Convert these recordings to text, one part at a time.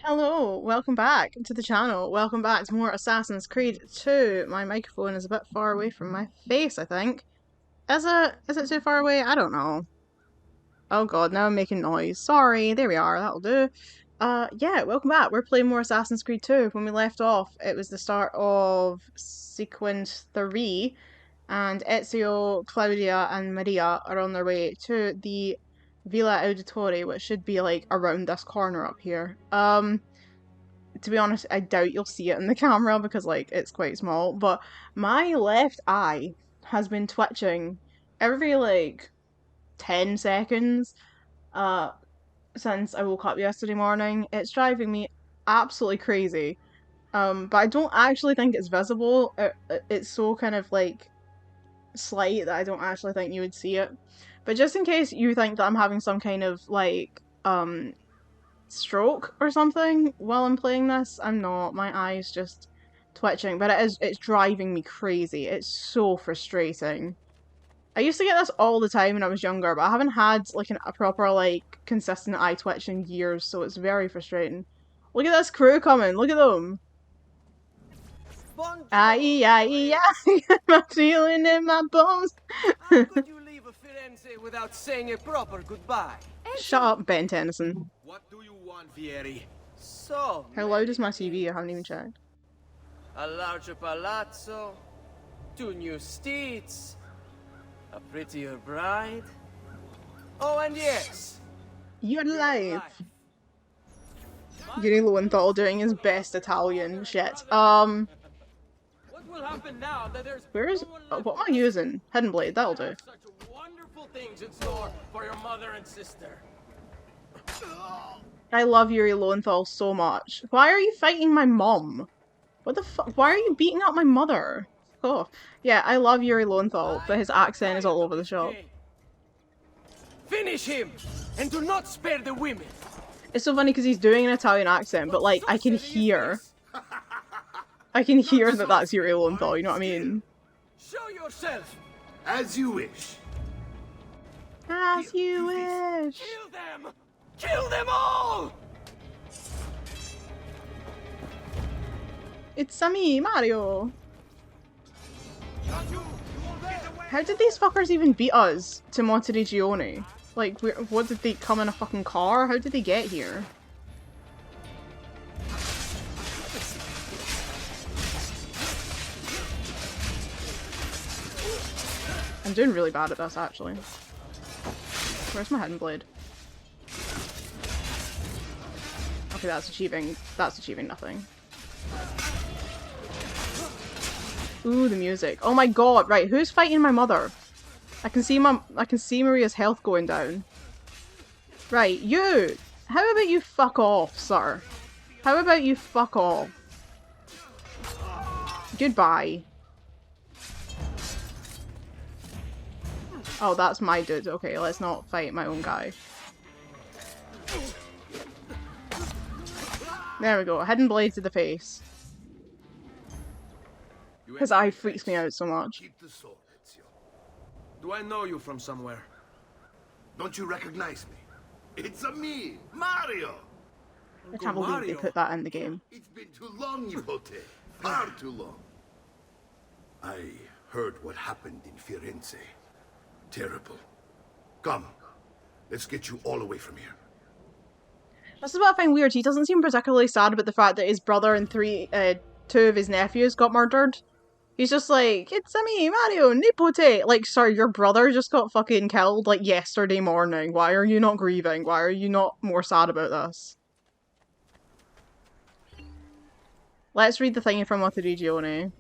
Hello, welcome back to the channel. Welcome back to more Assassin's Creed 2. My microphone is a bit far away from my face, I think. Is it too far away? I don't know. Oh god, now I'm making noise. Sorry, there we are, that'll do. Yeah, welcome back. We're playing more Assassin's Creed 2. When we left off, it was the start of sequence 3, and Ezio, Claudia, and Maria are on their way to the Villa Auditore, which should be like around this corner up here. To be honest, I doubt you'll see it in the camera because like it's quite small, but my left eye has been twitching every like 10 seconds uh since I woke up yesterday morning. It's driving me absolutely crazy. But I don't actually think it's visible. It's so kind of like slight that I don't actually think you would see it. But just in case you think that I'm having some kind of like stroke or something while I'm playing this. I'm not. My eye's just twitching, but it's driving me crazy. It's so frustrating. I used to get this all the time when I was younger, but I haven't had like a proper like consistent eye twitch in years, so it's very frustrating. Look at this crew coming, look at them. Aye, aye, aye, I'm feeling in my bones. How could you leave a Firenze without saying a proper goodbye? Shut up, Ben Tennyson. What do you want, Vieri? So, How loud is my TV? I haven't even checked. a larger palazzo, two new steeds, a prettier bride. Oh, and yes, You're your alive. life. Yuri Lowenthal doing his best Italian shit. What will happen now that there's Where is... no one Oh, left what am I using? Hidden Blade, that'll do. have such wonderful things in store for your mother and sister? I love Yuri Lowenthal so much. Why are you fighting my mom? What the fuck? Why are you beating up my mother? Oh, yeah, I love Yuri Lowenthal, but his accent is all over the shop. Finish him, and do not spare the women. It's so funny because he's doing an Italian accent, but like, I can hear that that's Yuri Lowenthal, you know what I mean? Show yourself. As you wish. As you wish. Kill them. Kill them all. It's me, Mario. How did these fuckers even beat us to Monteriggioni? Like, what did they come in a fucking car? How did they get here? I'm doing really bad at this, actually. Where's my hidden blade? Okay, that's achieving nothing. Ooh, the music. Oh my god, right, who's fighting my mother? I can see Maria's health going down. Right, you! How about you fuck off, sir? How about you fuck off? Goodbye. Oh, that's my dude. Okay, let's not fight my own guy. There we go. Hidden blade to the face. His eye freaks me out so much. Keep the sword, Ezio. Do I know you from somewhere? Don't you recognize me? It's a me, Mario. I can't believe they put that in the game. It's been too long, Nipote. Far too long. I heard what happened in Firenze. Terrible. Come, let's get you all away from here. This is what I find weird. He doesn't seem particularly sad about the fact that his brother and two of his nephews got murdered. He's just like, it's me, Mario, Nipote. Like, sorry, your brother just got fucking killed, like, yesterday morning. Why are you not grieving? Why are you not more sad about this? Let's read the thingy from Monteriggioni.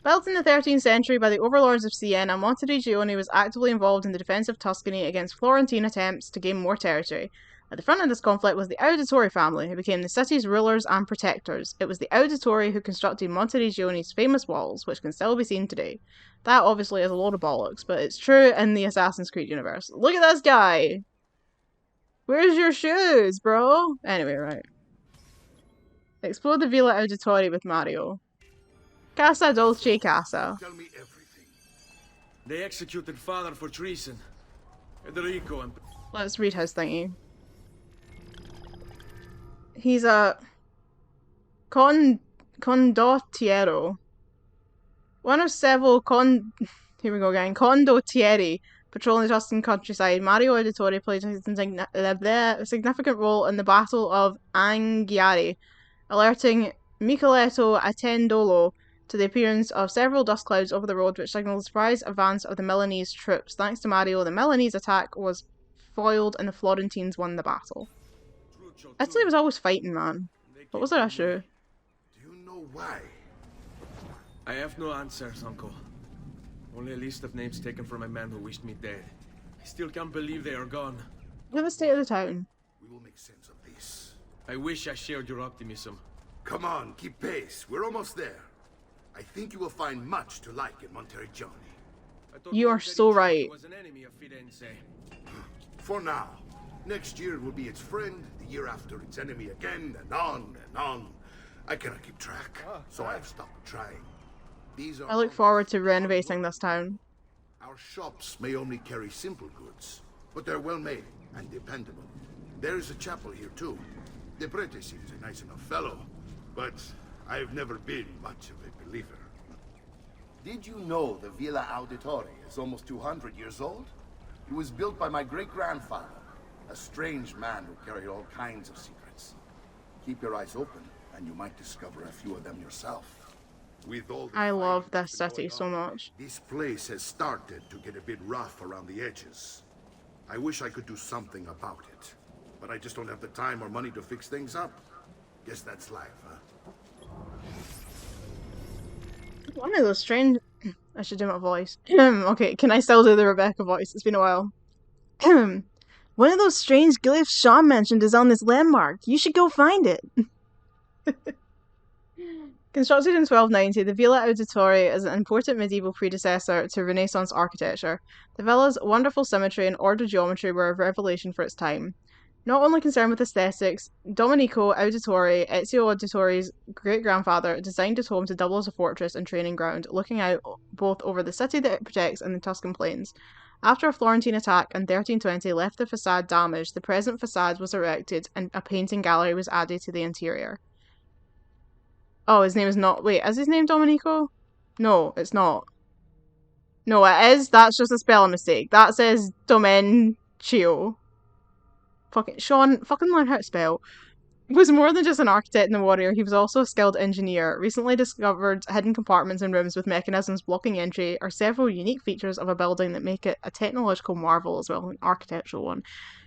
Built in the 13th century by the overlords of Siena, Monteriggioni was actively involved in the defence of Tuscany against Florentine attempts to gain more territory. At the front of this conflict was the Auditore family, who became the city's rulers and protectors. It was the Auditore who constructed Monteriggioni's famous walls, which can still be seen today. That obviously is a load of bollocks, but it's true in the Assassin's Creed universe. Look at this guy! Where's your shoes, bro? Anyway, right. Explore the Villa Auditore with Mario. Casa Dolce Casa. Tell me everything. They executed father for treason. Federico and... Let's read his thingy. He's a condottiero. One of several here we go again, condottieri patrolling the Tuscan countryside. Mario Auditore played a significant role in the Battle of Anghiari, alerting Micheletto Attendolo to the appearance of several dust clouds over the road, which signaled the surprise advance of the Milanese troops. Thanks to Mario, the Milanese attack was foiled and the Florentines won the battle. Italy was always fighting, man. What was their issue? Do you know why? I have no answers, Uncle. Only a list of names taken from a man who wished me dead. I still can't believe they are gone. Look at the state of the town. We will make sense of this. I wish I shared your optimism. Come on, keep pace. We're almost there. I think you will find much to like in Monteriggioni. I thought You are so Monteriggioni right. was an enemy of Firenze. For now. Next year it will be its friend, the year after its enemy again, and on and on. I cannot keep track, so I have stopped trying. These are I look forward to renovating this town. Our shops may only carry simple goods, but they're well made and dependable. There is a chapel here too. The prete seems a nice enough fellow, but I've never been much of a believer. Did you know the Villa Auditore is almost 200 years old? It was built by my great-grandfather, a strange man who carried all kinds of secrets. Keep your eyes open, and you might discover a few of them yourself. With all the I love fighting this that's been city so going on, much. this place has started to get a bit rough around the edges. I wish I could do something about it, but I just don't have the time or money to fix things up. Guess that's life, huh? One of those strange. I should do my voice. Okay, can I still do the Rebecca voice? It's been a while. One of those strange glyphs Sean mentioned is on this landmark. You should go find it. Constructed in 1290, the Villa Auditore is an important medieval predecessor to Renaissance architecture. The villa's wonderful symmetry and ordered geometry were a revelation for its time. Not only concerned with aesthetics, Domenico Auditore, Ezio Auditore's great-grandfather, designed his home to double as a fortress and training ground, looking out both over the city that it protects and the Tuscan plains. After a Florentine attack in 1320 left the facade damaged, the present facade was erected and a painting gallery was added to the interior. Oh, his name is not... Wait, is his name Domenico? No, it's not. No, it is. That's just a spelling mistake. That says Domencio. Fucking Sean, fucking learn how to spell. He was more than just an architect and a warrior, he was also a skilled engineer. Recently discovered hidden compartments and rooms with mechanisms blocking entry are several unique features of a building that make it a technological marvel as well as an architectural one.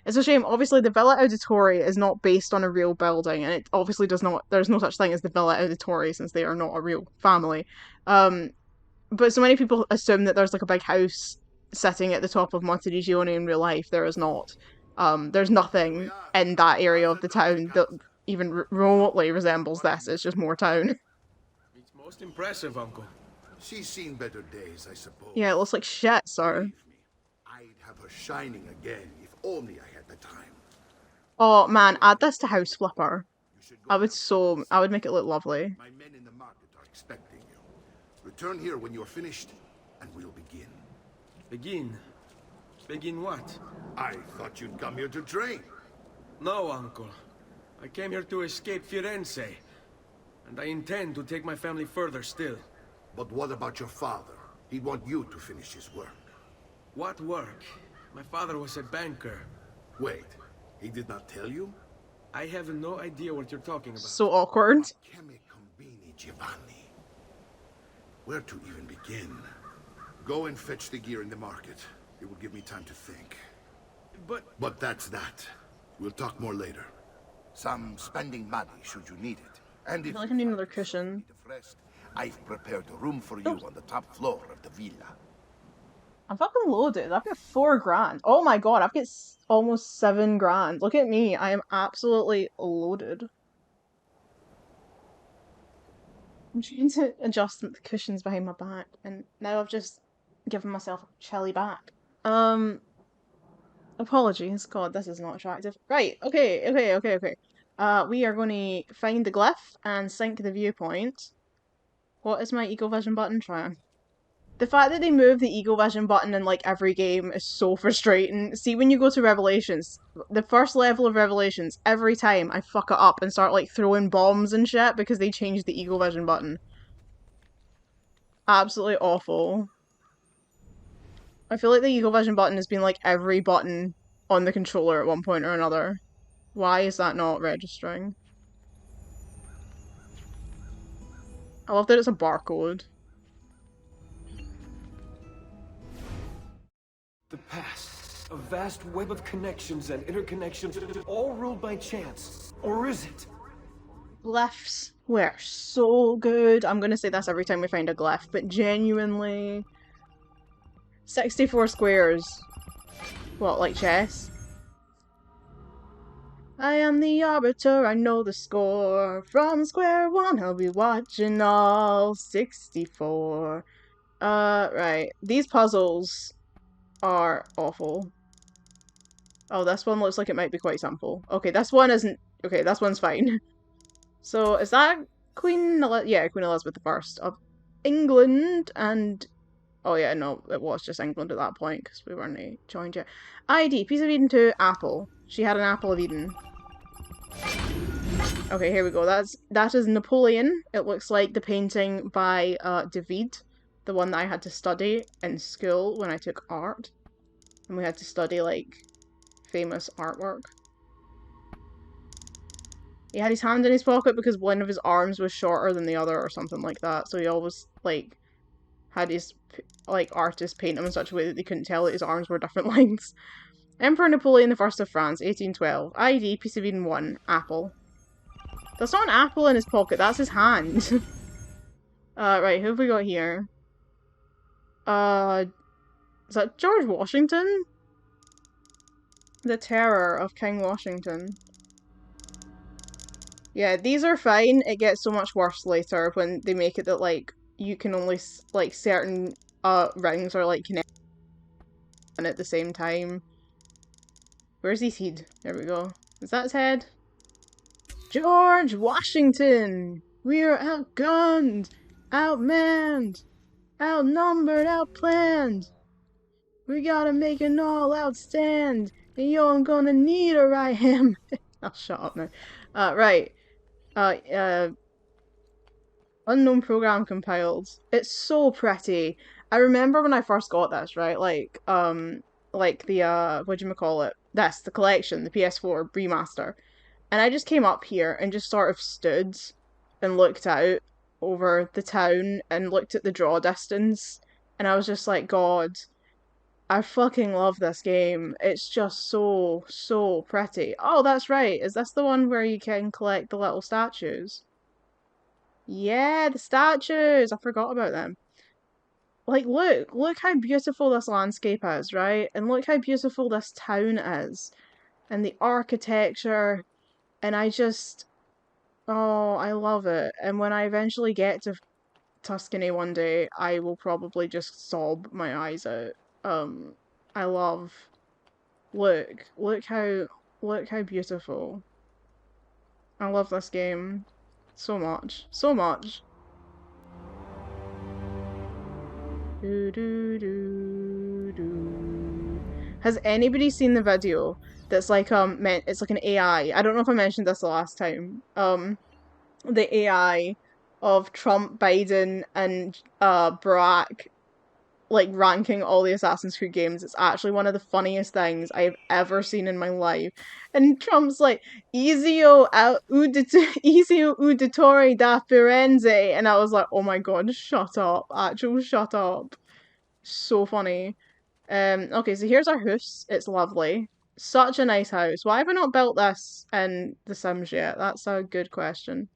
It's a shame, obviously the Villa Auditore is not based on a real building, and it obviously does not, there's no such thing as the Villa Auditore since they are not a real family. But so many people assume that there's like a big house sitting at the top of Monteriggioni in real life. There is not. There's nothing in that area of the town that even remotely resembles this. It's just more town. It's most impressive, Uncle. She's seen better days, I suppose. Yeah, it looks like shit, sir. Believe me, I'd have her shining again if only I had the time. Oh man, add this to House Flipper. You should go I would make it look lovely. My men in the market are expecting you. Return here when you're finished, and we'll begin. Begin? Begin what? I thought you'd come here to train. No, Uncle. I came here to escape Firenze. And I intend to take my family further still. But what about your father? He'd want you to finish his work. What work? My father was a banker. Wait, he did not tell you? I have no idea what you're talking about. So awkward. Che me combini, Giovanni? Where to even begin? Go and fetch the gear in the market. It will give me time to think. But that's that. We'll talk more later. Some spending money should you need it. And I if feel like I need another cushion. of rest, I've prepared a room for you on the top floor of the villa. I'm fucking loaded. I've got 4 grand. Oh my god, I've got almost 7 grand. Look at me. I am absolutely loaded. I'm trying to adjust the cushions behind my back, and now I've just given myself a chilly back. Apologies. God, this is not attractive. Right, okay. We are going to find the glyph and sync the viewpoint. What is my Eagle Vision button trying? The fact that they move the Eagle Vision button in like every game is so frustrating. See, when you go to Revelations, the first level of Revelations, every time I fuck it up and start like throwing bombs and shit because they changed the Eagle Vision button. Absolutely awful. I feel like the Eagle Vision button has been like every button on the controller at one point or another. Why is that not registering? I love that it's a barcode. The past, a vast web of connections and interconnections, all ruled by chance. Or is it? Glyphs were so good. I'm gonna say this every time we find a glyph, but genuinely. 64 squares. What, like chess? I am the arbiter, I know the score. From square one, I'll be watching all 64. Right. These puzzles are awful. Oh, this one looks like it might be quite simple. Okay, this one isn't. Okay, this one's fine. So, is that yeah, Queen Elizabeth I of England, and oh yeah, no, it was just England at that point because we weren't joined yet. ID, piece of Eden 2, apple. She had an apple of Eden. Okay, here we go. That is Napoleon. It looks like the painting by David, the one that I had to study in school when I took art, and we had to study like famous artwork. He had his hand in his pocket because one of his arms was shorter than the other or something like that. So he always like had his like artist paint him in such a way that they couldn't tell that his arms were different lengths. Emperor Napoleon I of France, 1812. ID, piece of Eden 1, apple. That's not an apple in his pocket, that's his hand. Right, who have we got here? Is that George Washington? The Terror of King Washington. Yeah, these are fine. It gets so much worse later when they make it that, like, you can only, like, certain, rings are, like, connected at the same time. Where's his head? There we go. Is that his head? George Washington! We're outgunned! Outmanned! Outnumbered! Outplanned! We gotta make an all-out stand! And yo, I'm gonna need a right hand! I'll shut up now. Right. Unknown program compiled. It's so pretty. I remember when I first got this, right? Like the, whatchamacallit? This, the collection, the PS4 remaster. And I just came up here and just sort of stood and looked out over the town and looked at the draw distance. And I was just like, God, I fucking love this game. It's just so, so pretty. Oh, that's right. Is this the one where you can collect the little statues? Yeah, the statues! I forgot about them. Like, look how beautiful this landscape is, right? And look how beautiful this town is. And the architecture. And I just, oh, I love it. And when I eventually get to Tuscany one day, I will probably just sob my eyes out. I love, look how beautiful. I love this game so much, so much. Do do do do. Has anybody seen the video that's like it's like an AI. I don't know if I mentioned this the last time. The AI of Trump, Biden, and Barack like ranking all the Assassin's Creed games. It's actually one of the funniest things I've ever seen in my life. And Trump's like, Ezio Uditore da Firenze. And I was like, oh my god, shut up. Actual shut up. So funny. Okay, so here's our house. It's lovely. Such a nice house. Why have I not built this in The Sims yet? That's a good question.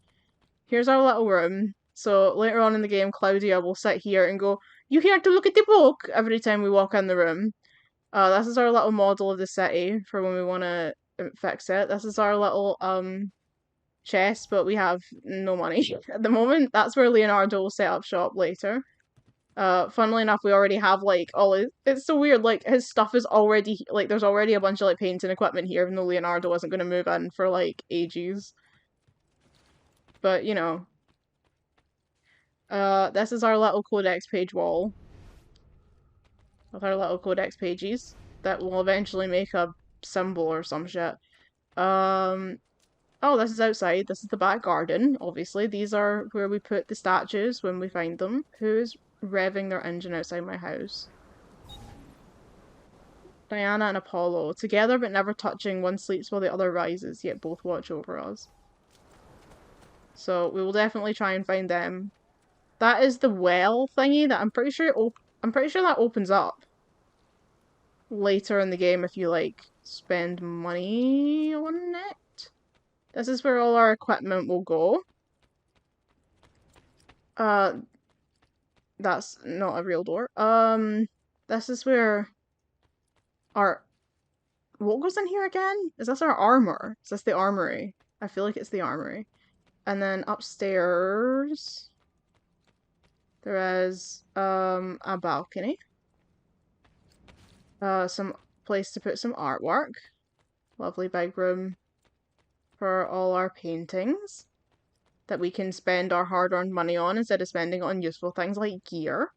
Here's our little room. So later on in the game, Claudia will sit here and go, "You here to look at the book?" every time we walk in the room. This is our little model of the city for when we want to fix it. This is our little chest, but we have no money at the moment. That's where Leonardo will set up shop later. Funnily enough, we already have like it's so weird, like his stuff is already like there's already a bunch of like painting equipment here, even though Leonardo wasn't gonna move in for like ages. But you know. This is our little codex page wall. with our little codex pages that will eventually make a symbol or some shit. Oh, this is outside. This is the back garden, obviously. These are where we put the statues when we find them. Who's revving their engine outside my house? Diana and Apollo. Together but never touching. One sleeps while the other rises, yet both watch over us. So we will definitely try and find them. That is the well thingy that I'm pretty sure that opens up later in the game if you like spend money on it. This is where all our equipment will go. That's not a real door. This is where our... What goes in here again? Is this our armor? Is this the armory? I feel like it's the armory. And then upstairs there is a balcony. Some place to put some artwork. Lovely big room for all our paintings that we can spend our hard-earned money on instead of spending it on useful things like gear.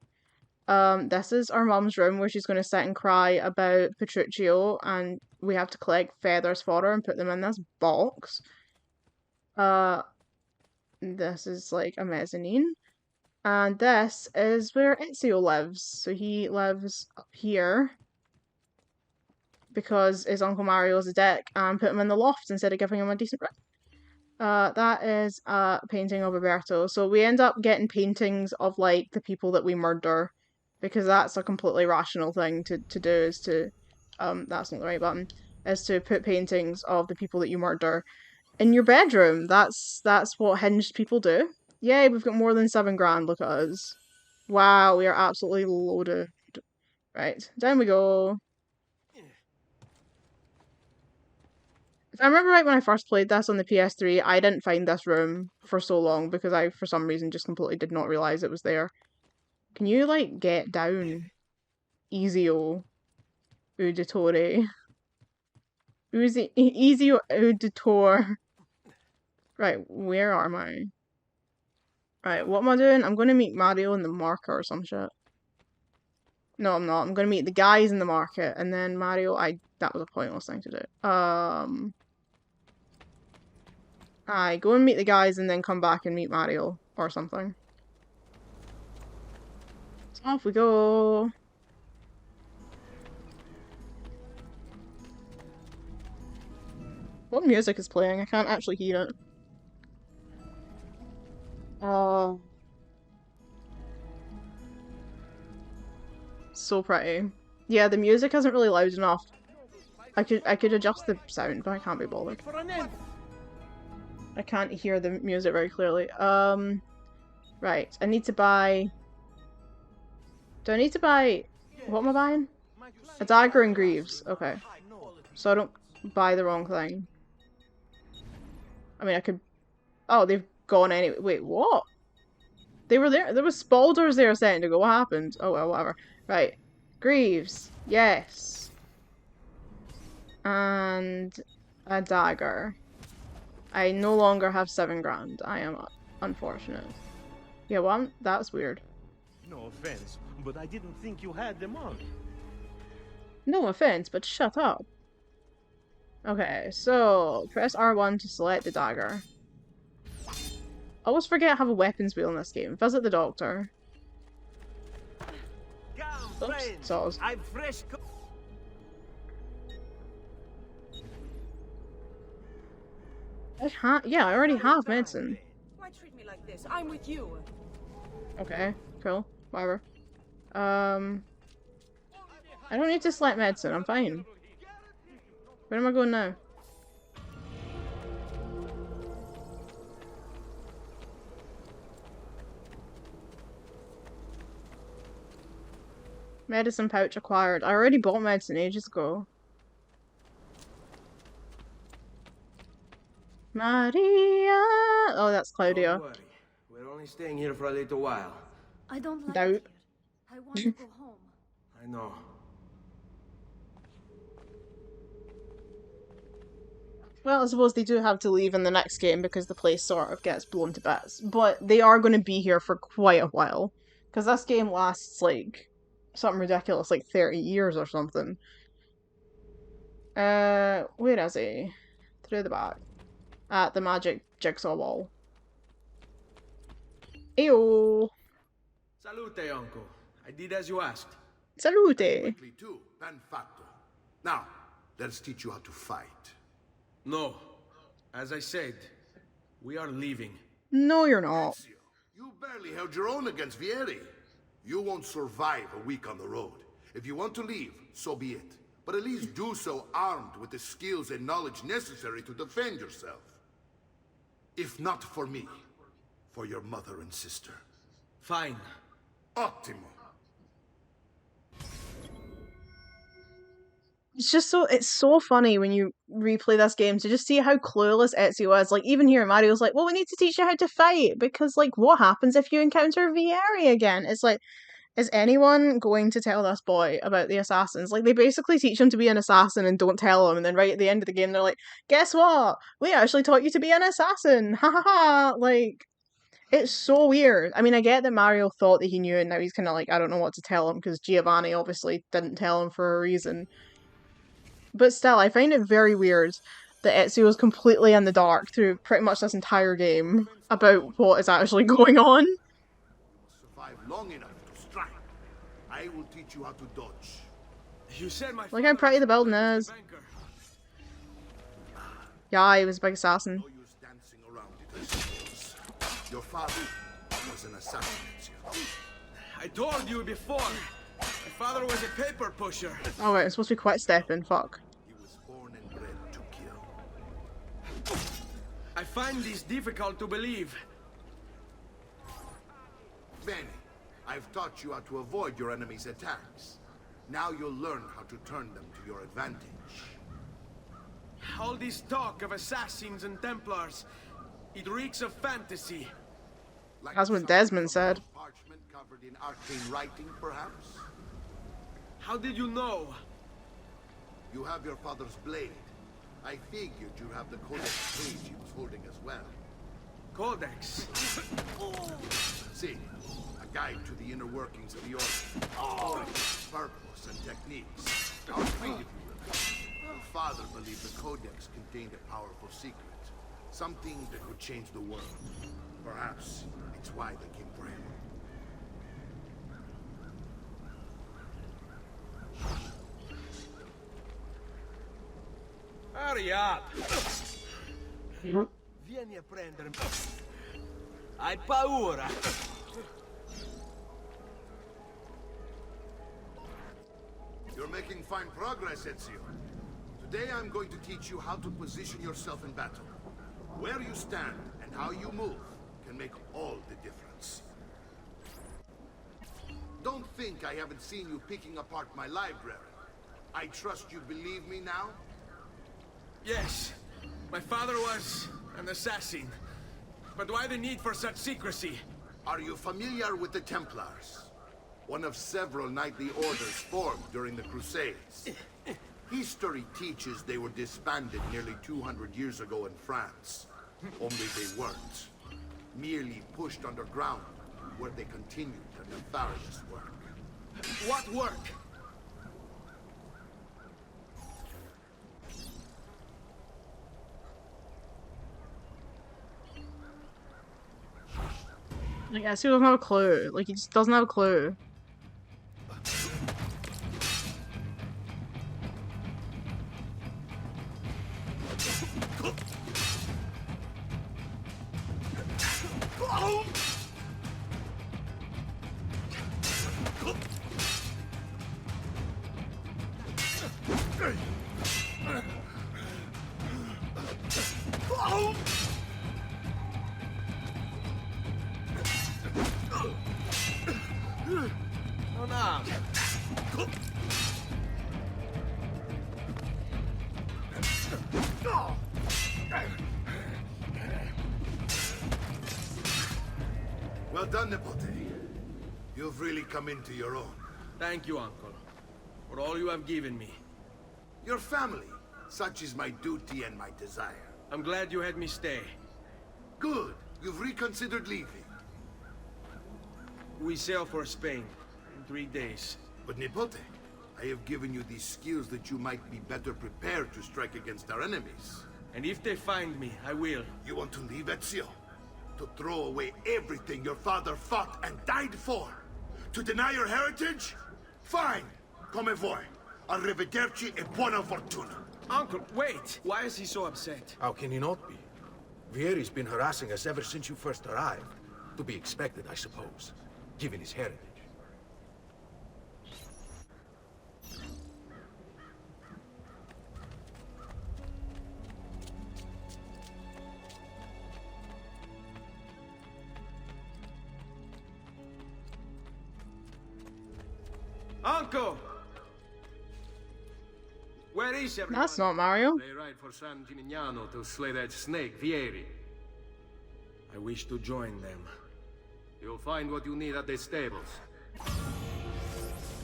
This is our mum's room where she's going to sit and cry about Petruchio, and we have to collect feathers for her and put them in this box. This is like a mezzanine. And this is where Ezio lives. So he lives up here because his Uncle Mario is a dick and put him in the loft instead of giving him a decent rent. That is a painting of Roberto. So we end up getting paintings of like the people that we murder because that's a completely rational thing to do, is to that's not the right button, is to put paintings of the people that you murder in your bedroom. That's what hinged people do. Yay, we've got more than 7 grand, look at us. Wow, we are absolutely loaded. Right, down we go. If I remember right, when I first played this on the PS3, I didn't find this room for so long because I, for some reason, just completely did not realise it was there. Can you, like, get down? Ezio Auditore. Ezio Auditor. Right, where am I? Right, what am I doing? I'm gonna meet Mario in the market or some shit. No, I'm not. I'm gonna meet the guys in the market, and then Mario, that was a pointless thing to do. Aye, go and meet the guys and then come back and meet Mario or something. So off we go. What music is playing? I can't actually hear it. So pretty. Yeah, the music isn't really loud enough. I could adjust the sound, but I can't be bothered. I can't hear the music very clearly. Right. I need to buy... Do I need to buy... What am I buying? A dagger and greaves. Okay. So I don't buy the wrong thing. I mean, I could... Oh, they've gone anyway. Wait, what? They were there. There was Spalders there a second ago. What happened? Oh, well, whatever. Right. Greaves. Yes. And a dagger. I no longer have 7 grand. I am unfortunate. Yeah, well, that's weird. No offense, but I didn't think you had them on. No offense, but shut up. Okay, so press R1 to select the dagger. I always forget I have a weapons wheel in this game. Visit the doctor. Oops, saws. I'm fresh. Yeah, I already have medicine. Why treat me like this? I'm with you. Okay, cool. Whatever. I don't need to select medicine, I'm fine. Where am I going now? Medicine pouch acquired. I already bought medicine ages ago. Maria! Oh, that's Claudia. Don't worry. We're only staying here for a little while. I don't like Doubt. it here. I want to go home. I know. Well, I suppose they do have to leave in the next game because the place sort of gets blown to bits. But they are going to be here for quite a while. Because this game lasts, like, something ridiculous like 30 years or something. Where is he? Through the back. At the magic jigsaw wall. Ew. Salute, uncle. I did as you asked. Salute. Quickly too, ben fatto. Now, let's teach you how to fight. No. As I said, we are leaving. No, you're not. Ezio, you barely held your own against Vieri. You won't survive a week on the road. If you want to leave, so be it. But at least do so armed with the skills and knowledge necessary to defend yourself. If not for me, for your mother and sister. Fine. Ottimo. It's so funny when you replay this game to just see how clueless Ezio is. Like, even here, Mario's like, well, we need to teach you how to fight, because, like, what happens if you encounter Vieri again? It's like, is anyone going to tell this boy about the assassins? Like, they basically teach him to be an assassin and don't tell him, and then right at the end of the game, they're like, guess what? We actually taught you to be an assassin! Ha ha ha! Like, it's so weird. I mean, I get that Mario thought that he knew, and now he's kind of like, I don't know what to tell him, because Giovanni obviously didn't tell him for a reason. But still, I find it very weird that Ezio is completely in the dark through pretty much this entire game about what is actually going on. You must survive long enough to strike. I will teach you how to dodge. You said my Look how pretty the building is. banker. Yeah, he was a big assassin. No use dancing around it, I suppose. Your father was an assassin, Ezio. I told you before. My father was a paper pusher. Oh wait, I'm supposed to be quick stepping, fuck. He was born and bred to kill. I find this difficult to believe. Bene, I've taught you how to avoid your enemy's attacks. Now you'll learn how to turn them to your advantage. All this talk of assassins and Templars, it reeks of fantasy. Like That's what some Desmond said. Parchment covered in arcane writing, perhaps? How did you know? You have your father's blade. I figured you have the codex page he was holding as well. Codex. See, a guide to the inner workings of the order. Purpose and techniques. Our creed, if you will. Your father believed the codex contained a powerful secret. Something that would change the world. Perhaps it's why they came for him. Hurry up! Vieni a prendermi. Hai paura? You're making fine progress, Ezio. Today I'm going to teach you how to position yourself in battle. Where you stand and how you move can make all the difference. Don't think I haven't seen you picking apart my library. I trust you believe me now? Yes. My father was an assassin. But why the need for such secrecy? Are you familiar with the Templars? One of several knightly orders formed during the Crusades. History teaches they were disbanded nearly 200 years ago in France. Only they weren't. Merely pushed underground, where they continued their nefarious work. What work? Like, Ezio doesn't have a clue. Like, he just doesn't have a clue. Oh no. Well done, Nipote. You've really come into your own. Thank you, Uncle, for all you have given me. Your family. Such is my duty and my desire. I'm glad you had me stay. Good. You've reconsidered leaving. We sail for Spain in 3 days. But Nipote, I have given you these skills that you might be better prepared to strike against our enemies. And if they find me, I will. You want to leave, Ezio? To throw away everything your father fought and died for? To deny your heritage? Fine! Come vuoi. Arrivederci e buona fortuna. Uncle, wait! Why is he so upset? How can he not be? Vieri's been harassing us ever since you first arrived. To be expected, I suppose, given his heritage. Uncle! Where is everyone? That's not Mario. They ride for San Gimignano to slay that snake, Vieri. I wish to join them. You'll find what you need at the stables.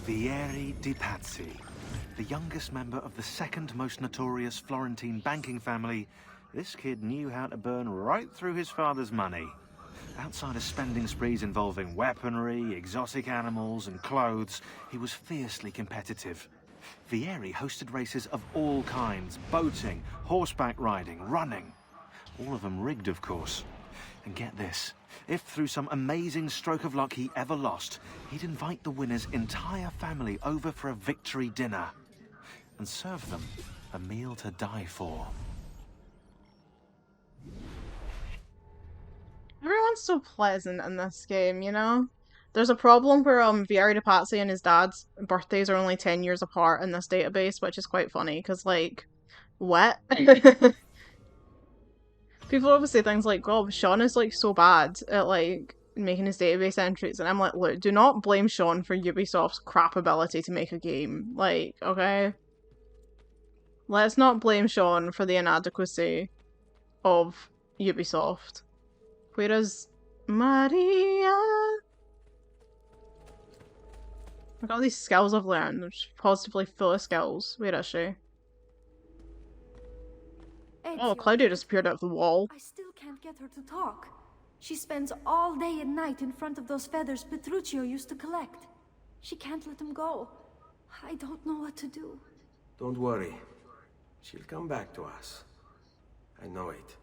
Vieri di Pazzi, the youngest member of the second most notorious Florentine banking family, this kid knew how to burn right through his father's money. Outside of spending sprees involving weaponry, exotic animals, and clothes, he was fiercely competitive. Vieri hosted races of all kinds, boating, horseback riding, running. All of them rigged, of course. And get this, if through some amazing stroke of luck he ever lost, he'd invite the winner's entire family over for a victory dinner and serve them a meal to die for. Everyone's so pleasant in this game, you know? There's a problem where Vieri di Pazzi and his dad's birthdays are only 10 years apart in this database, which is quite funny, because, like, what? People always say things like, oh, Sean is, like, so bad at, like, making his database entries, and I'm like, look, do not blame Sean for Ubisoft's crap ability to make a game. Like, okay? Let's not blame Sean for the inadequacy of Ubisoft. Whereas Maria... Look at all these skills I've learned. I'm just positively full of skills. Where is she? Oh, Claudia disappeared out of the wall. I still can't get her to talk. She spends all day and night in front of those feathers Petruccio used to collect. She can't let them go. I don't know what to do. Don't worry. She'll come back to us. I know it.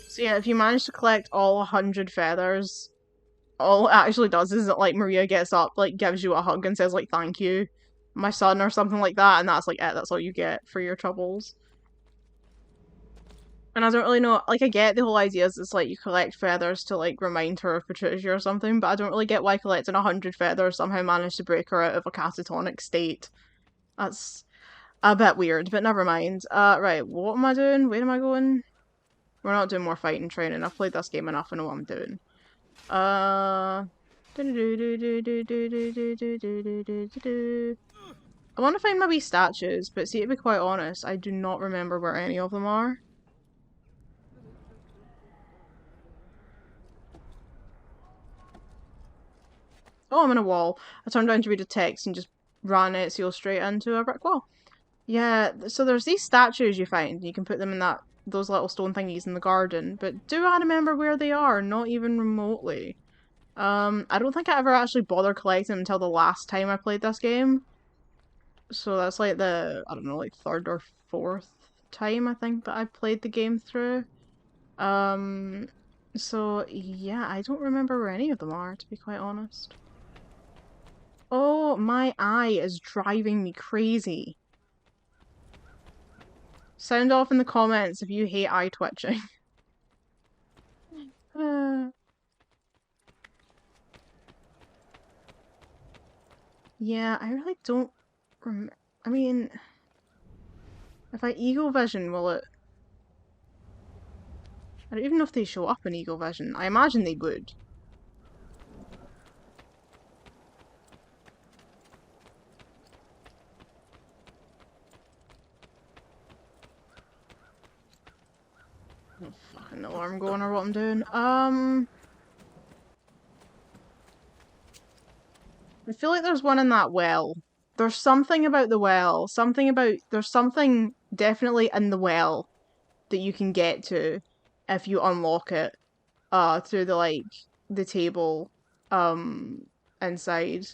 So yeah, if you manage to collect all 100 feathers, all it actually does is that, like, Maria gets up, like, gives you a hug and says, like, thank you, my son, or something like that, and that's, like, it. That's all you get for your troubles. And I don't really know, like, I get the whole idea is it's, like, you collect feathers to, like, remind her of Petruccio or something, but I don't really get why collecting 100 feathers somehow managed to break her out of a catatonic state. That's a bit weird, but never mind. Right, what am I doing? Where am I going? We're not doing more fighting training. I've played this game enough, I know what I'm doing. I want to find my wee statues, but see, to be quite honest, I do not remember where any of them are. Oh, I'm in a wall. I turned down to read a text and just ran Ezio straight into a brick wall. Yeah, so there's these statues you find. You can put them in those little stone thingies in the garden, but do I remember where they are? Not even remotely. I don't think I ever actually bothered collecting them until the last time I played this game. So that's like the, I don't know, like third or fourth time I think that I played the game through. So yeah, I don't remember where any of them are, to be quite honest. Oh, my eye is driving me crazy. Sound off in the comments if you hate eye twitching. Yeah, I really don't I mean, if I Eagle Vision, will it... I don't even know if they show up in Eagle Vision. I imagine they would. Oh, fucking alarm going or what I'm doing. I feel like there's one in that well. There's something about the well. There's something definitely in the well that you can get to if you unlock it. through the like the table inside.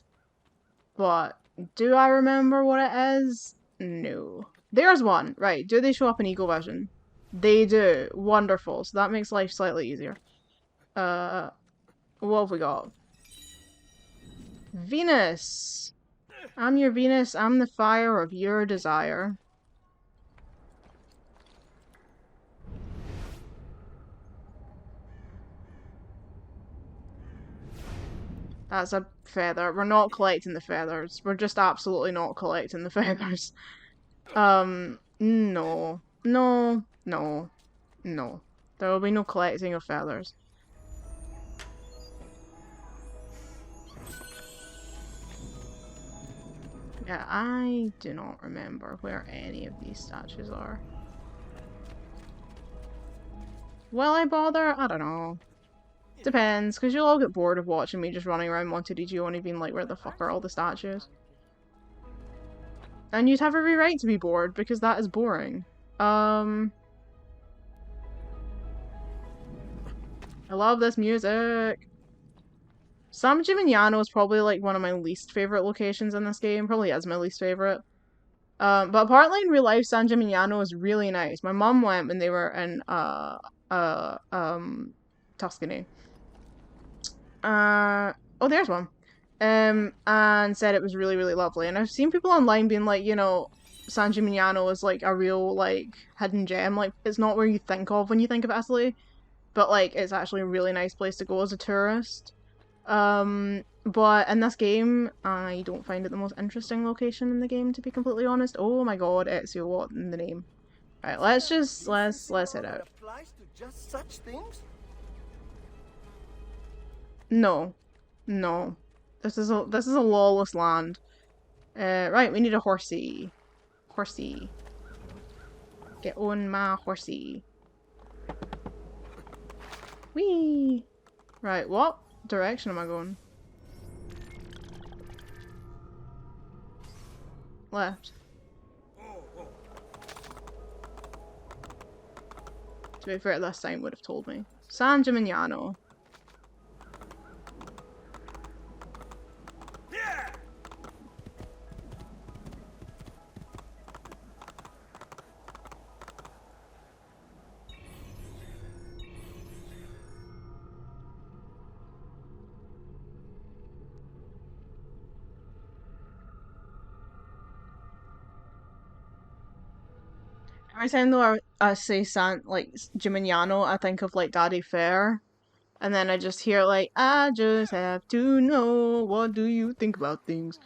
But do I remember what it is? No. There's one. Right. Do they show up in Eagle Vision? They do. Wonderful. So that makes life slightly easier. What have we got? Venus. I'm your Venus. I'm the fire of your desire. That's a feather. We're not collecting the feathers. We're just absolutely not collecting the feathers. No. No. No. No. There will be no collecting of feathers. Yeah, I do not remember where any of these statues are. Will I bother? I don't know. Depends, because you'll all get bored of watching me just running around Monteriggioni and being like, where the fuck are all the statues? And you'd have every right to be bored, because that is boring. I love this music. San Gimignano is probably like one of my least favorite locations in this game. Probably is my least favorite. But apparently in real life, San Gimignano is really nice. My mom went when they were in Tuscany. Oh, there's one. And said it was really, really lovely. And I've seen people online being like, you know, San Gimignano is like a real like hidden gem. Like it's not where you think of when you think of Italy, but like it's actually a really nice place to go as a tourist. But in this game, I don't find it the most interesting location in the game, to be completely honest. Oh my god, Ezio, what in the name? Right, let's head out. No. No. This is a lawless land. Right, we need a horsey. Horsey. Get on my horsey. Whee! Right, what direction am I going? Left. To be fair, this sign would have told me. San Gimignano. Every time though I say Gimignano, I think of like Daddy Fair. And then I just hear like, I just have to know, what do you think about things?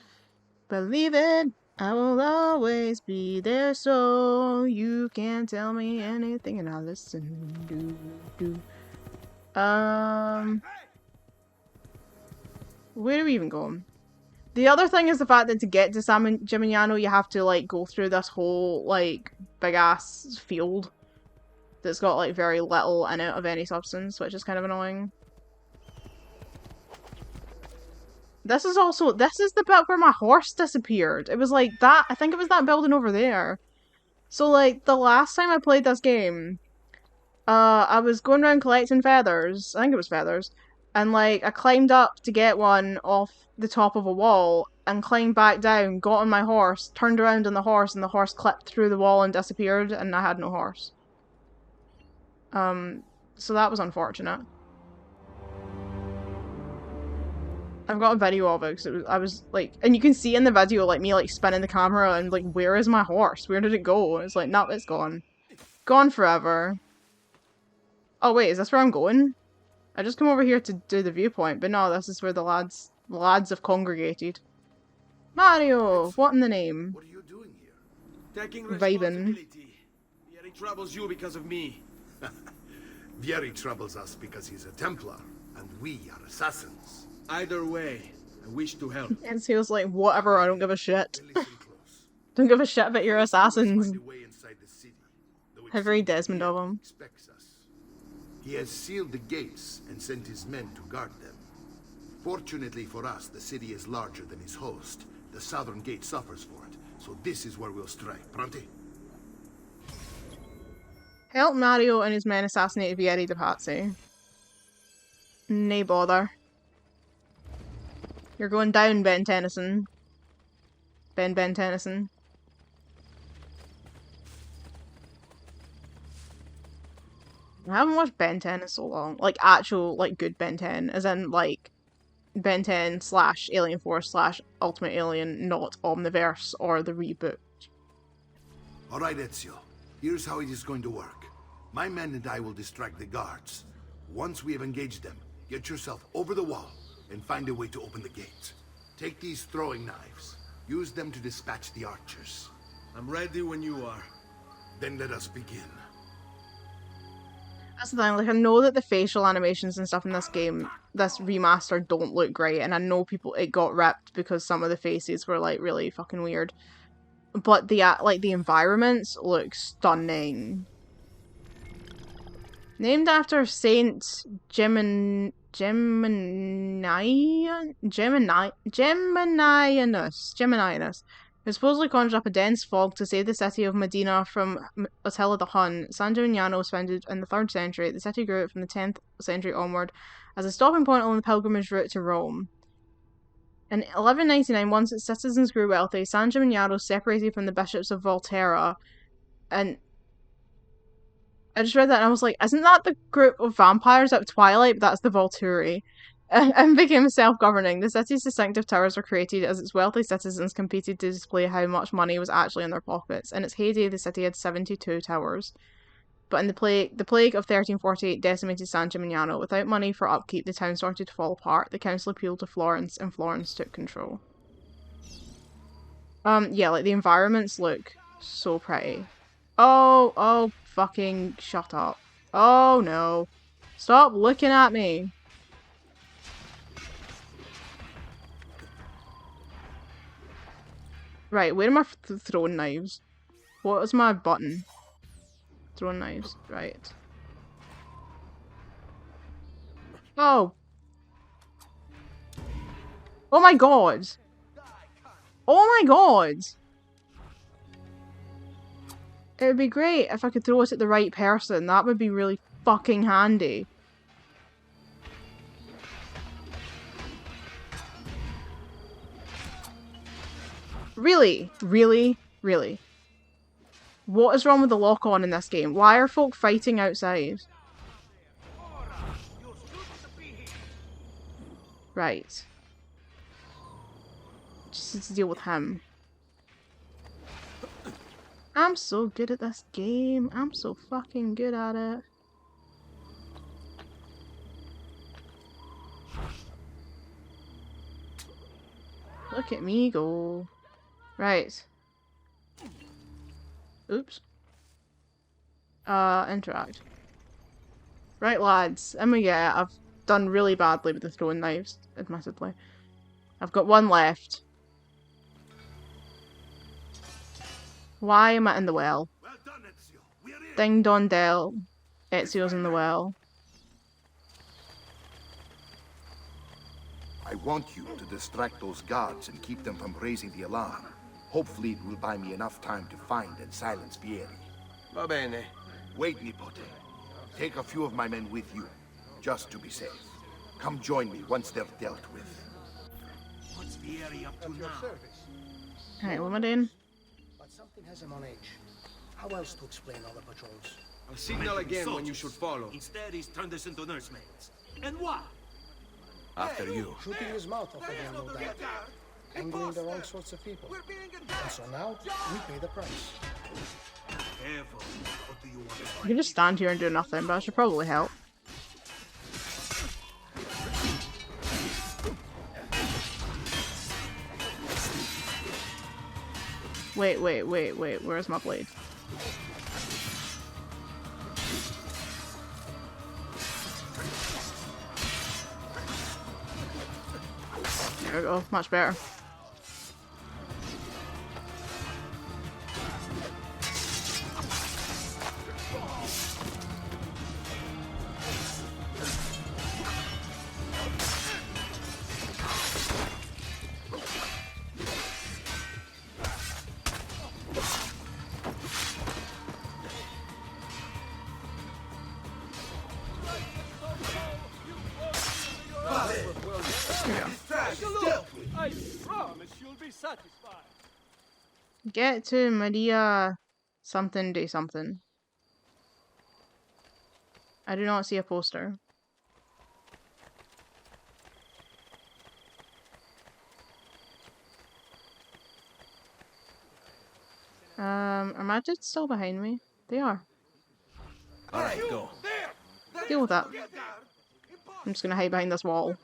Believe it, I will always be there, so you can tell me anything and I'll listen. Where are we even going? The other thing is the fact that to get to San Gimignano, you have to like go through this whole like big ass field that's got like very little in it of any substance, which is kind of annoying. This is the bit where my horse disappeared. It was like that, I think it was that building over there. So like the last time I played this game, I was going around collecting feathers, I think it was feathers, and like I climbed up to get one off the top of a wall and climbed back down, got on my horse, turned around on the horse, and the horse clipped through the wall and disappeared, and I had no horse. So that was unfortunate. I've got a video of it because I was like, and you can see in the video like me like spinning the camera and like, where is my horse? Where did it go? And it's like, no, it's gone. Gone forever. Oh wait, is this where I'm going? I just come over here to do the viewpoint, but no, this is where the lads have congregated. Mario, what in the name? What are you doing here? Taking Vibin'. responsibility. Vieri troubles you because of me. Vieri troubles us because he's a Templar, and we are assassins. Either way, I wish to help. And he was like, whatever, I don't give a shit. Listen close. Don't give a shit about your assassins. Find a way inside the city, though it How very seems Desmond of him. expects us. He has sealed the gates and sent his men to guard them. Fortunately for us, the city is larger than its host. The southern gate suffers for it, so this is where we'll strike. Pronti? Help Mario and his men assassinate Vieri de Pazzi. Nay bother. You're going down, Ben Tennyson. Ben Tennyson. I haven't watched Ben 10 in so long. Like, actual, like, good Ben 10. As in, like, Ben 10 / Alien Force / Ultimate Alien, not Omniverse or the reboot. Alright, Ezio. Here's how it is going to work. My men and I will distract the guards. Once we have engaged them, get yourself over the wall and find a way to open the gate. Take these throwing knives. Use them to dispatch the archers. I'm ready when you are. Then let us begin. That's the thing, like, I know that the facial animations and stuff in this game, this remaster, don't look great, and I know it got ripped because some of the faces were, like, really fucking weird. But the environments look stunning. Named after Saint Geminianus. Who supposedly conjured up a dense fog to save the city of Medina from Attila the Hun. San Gimignano was founded in the 3rd century. The city grew from the 10th century onward as a stopping point on the pilgrimage route to Rome. In 1199, once its citizens grew wealthy, San Gimignano separated from the bishops of Volterra. And I just read that and I was like, isn't that the group of vampires at Twilight? But that's the Volturi. And became self-governing. The city's distinctive towers were created as its wealthy citizens competed to display how much money was actually in their pockets. In its heyday, the city had 72 towers. But in the plague of 1348 decimated San Gimignano. Without money for upkeep, the town started to fall apart. The council appealed to Florence, and Florence took control. Yeah, like, the environments look so pretty. Oh, fucking shut up. Oh, no. Stop looking at me. Right, where am I throwing knives? What is my button? Throwing knives, right. Oh. Oh my god. Oh my god. It would be great if I could throw it at the right person. That would be really fucking handy. Really? Really? Really? What is wrong with the lock-on in this game? Why are folk fighting outside? Right. Just need to deal with him. I'm so good at this game. I'm so fucking good at it. Look at me go. Right. Oops. Interact. Right, lads. Yeah, I've done really badly with the throwing knives, admittedly. I've got one left. Why am I in the well? Well done, Ezio. We're in. Ding dong dell. Ezio's in the well. I want you to distract those guards and keep them from raising the alarm. Hopefully it will buy me enough time to find and silence Vieri. Va bene. Wait, Nipote. Take a few of my men with you, just to be safe. Come join me once they're dealt with. What's Vieri up to now? Alright, what am I doing? But something has him on edge. How else to explain all the patrols? I'll signal again when you should follow. Instead, he's turned us into nursemaids. And what? After you. Shooting his mouth off again, no doubt. Angling the wrong sorts of people. And so now, we pay the price. Careful. What do you want? I can just stand here and do nothing, but I should probably help. Wait, where's my blade? There we go, much better. Get to Maria something do something. I do not see a poster. Are magics still behind me? They are. Alright, go. Deal with that. I'm just gonna hide behind this wall.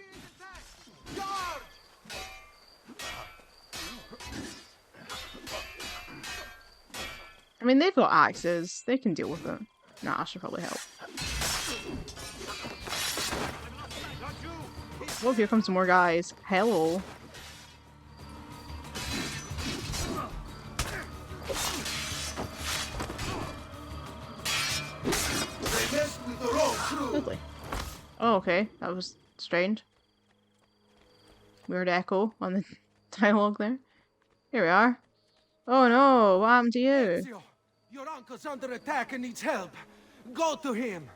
I mean, they've got axes. They can deal with it. Nah, I should probably help. Oh, here come some more guys. Hello. Lovely. Oh, okay. That was strange. Weird echo on the dialogue there. Here we are. Oh no, what happened to you? Ezio, your uncle's under attack and needs help. Go to him.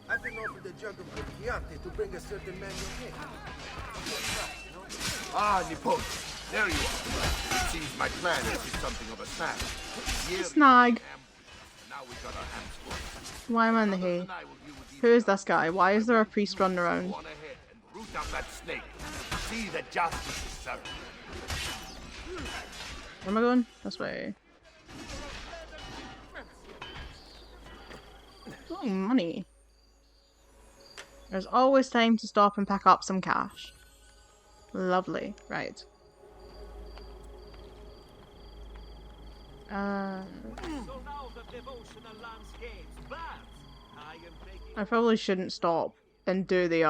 I've been offered a jug of good Chianti to bring a certain man your way. Ah, Nipote, there you are. It seems my plan is something of a snag. Snag. Now we got our hands full. Why am I in the hay? Who is this guy? Why is there a priest running around? Go on ahead and root out that snake. See that justice is served. Where am I going? This way. Oh, money. There's always time to stop and pick up some cash. Lovely. Right. I probably shouldn't stop and do the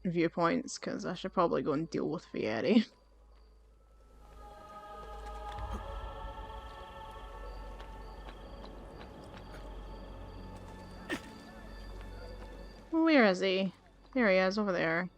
viewpoints, because I should probably go and deal with Fieri. Where is he? There he is, over there.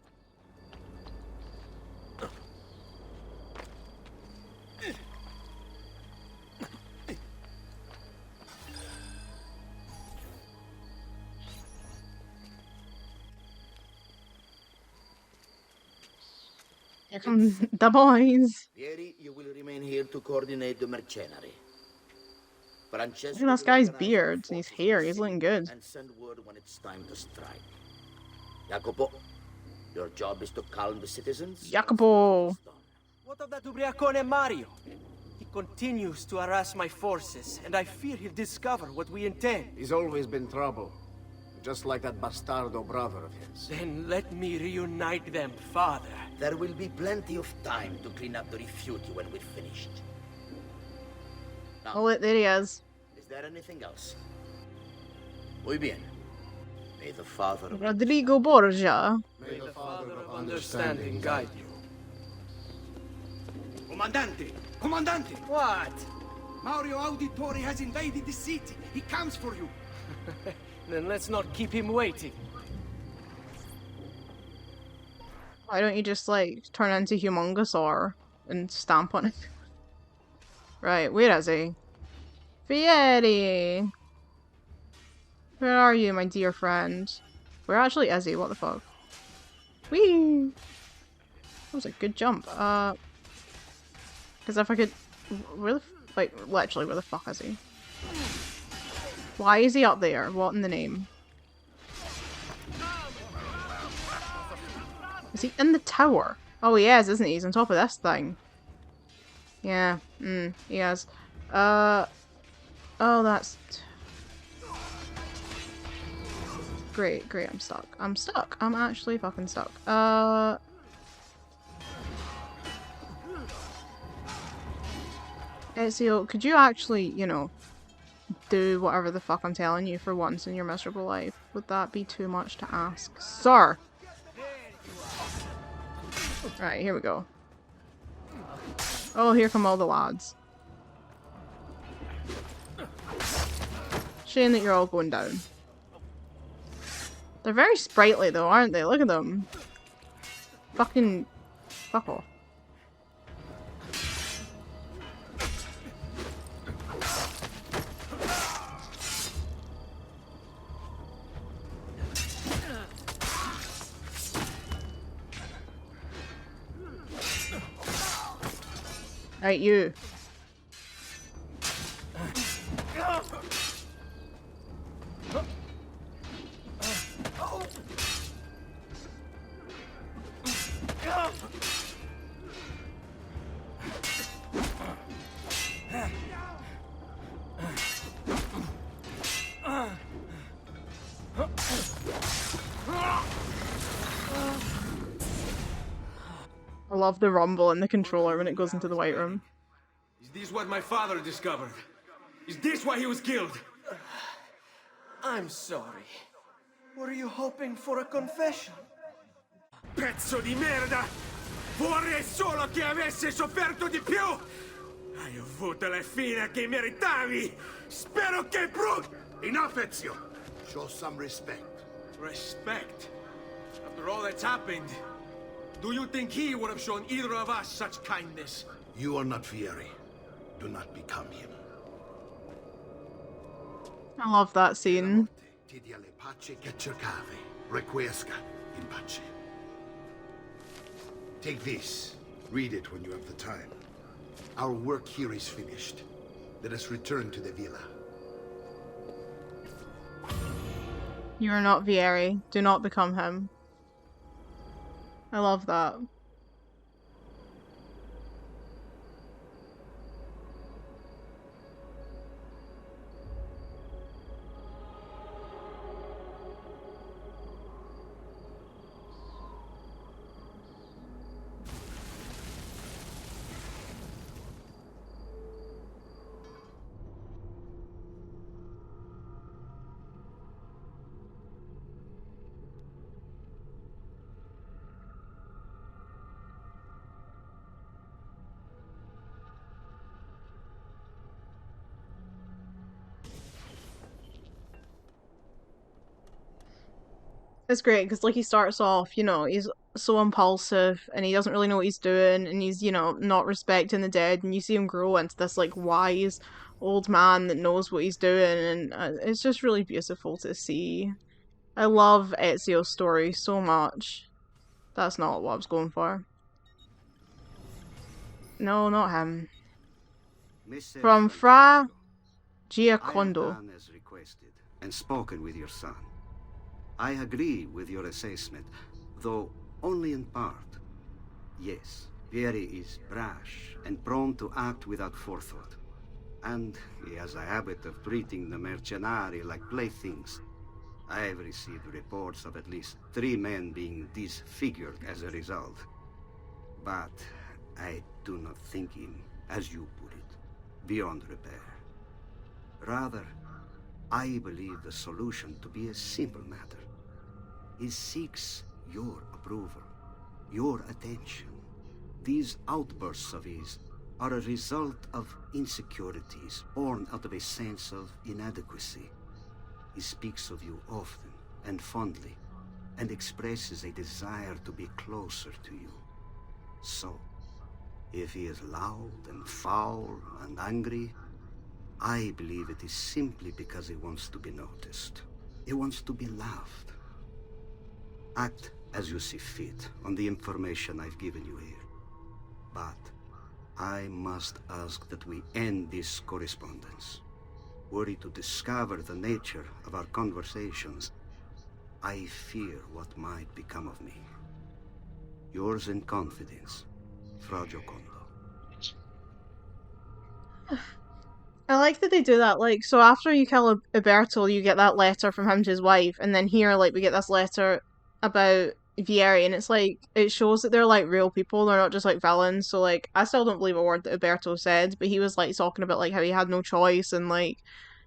Here come the boys. Fieri, you will remain here to coordinate the mercenary. Francesco, Look at this guy's beard and his hair. He's looking good. And send word when it's time to strike. Jacopo, your job is to calm the citizens. Jacopo. What of that Ubriacone Mario? He continues to harass my forces, and I fear he'll discover what we intend. He's always been trouble. Just like that bastardo brother of his. Then let me reunite them, father. There will be plenty of time to clean up the refuge when we're finished. Now, Oh, there he is. Is there anything else? Muy bien. May the father of Rodrigo Borgia. May the Father of Understanding guide you. Comandante! Comandante! What? Mario Auditori has invaded the city. He comes for you. Then let's not keep him waiting. Why don't you just, like, turn into Humongousaur and stamp on it? Right, where is he? Fieri! Where are you, my dear friend? Where actually is he? What the fuck? Whee! That was a good jump. Because if I could... Where the... Like, literally, where the fuck is he? Why is he up there? What in the name? Is he in the tower? Oh, he is, isn't he? He's on top of this thing. Yeah, he is. Oh, that's... Great, I'm stuck. I'm stuck. I'm actually fucking stuck. Ezio, could you actually, you know, do whatever the fuck I'm telling you for once in your miserable life? Would that be too much to ask? Sir! Right, here we go. Oh, here come all the lads. Shame that you're all going down. They're very sprightly though, aren't they? Look at them. Fucking... Fuck off. Right, you. I love the rumble in the controller when it goes into the White Room. Is this what my father discovered? Is this why he was killed? I'm sorry. Were you hoping for a confession? Pezzo di merda! Vorrei solo che avessi sofferto di più! Hai avuto la fine che meritavi! Spero che Enough, Ezio! Show some respect. Respect? After all that's happened, do you think he would have shown either of us such kindness? You are not Vieri. Do not become him. I love that scene. Ti dia le pace che cercavi. Requiesca in pace. Take this. Read it when you have the time. Our work here is finished. Let us return to the villa. You are not Vieri. Do not become him. I love that. It's great because like he starts off, you know, he's so impulsive and he doesn't really know what he's doing and he's, you know, not respecting the dead and you see him grow into this like wise old man that knows what he's doing and it's just really beautiful to see. I love Ezio's story so much. That's not what I was going for. No, not him. From Fra Giacondo. I have done as requested and spoken with your son. I agree with your assessment, though only in part. Yes, Vieri is brash and prone to act without forethought. And he has a habit of treating the mercenari like playthings. I have received reports of at least 3 men being disfigured as a result. But I do not think him, as you put it, beyond repair. Rather, I believe the solution to be a simple matter. He seeks your approval, your attention. These outbursts of his are a result of insecurities born out of a sense of inadequacy. He speaks of you often and fondly, and expresses a desire to be closer to you. So, if he is loud and foul and angry, I believe it is simply because he wants to be noticed. He wants to be loved. Act as you see fit on the information I've given you here. But I must ask that we end this correspondence. Were he to discover the nature of our conversations, I fear what might become of me. Yours in confidence, Fra Giocondo. I like that they do that, like, so after you kill Uberto, you get that letter from him to his wife, and then here, like, we get this letter about Vieri, and it's like, it shows that they're, like, real people, they're not just, like, villains, so, like, I still don't believe a word that Uberto said, but he was, like, talking about, like, how he had no choice, and, like,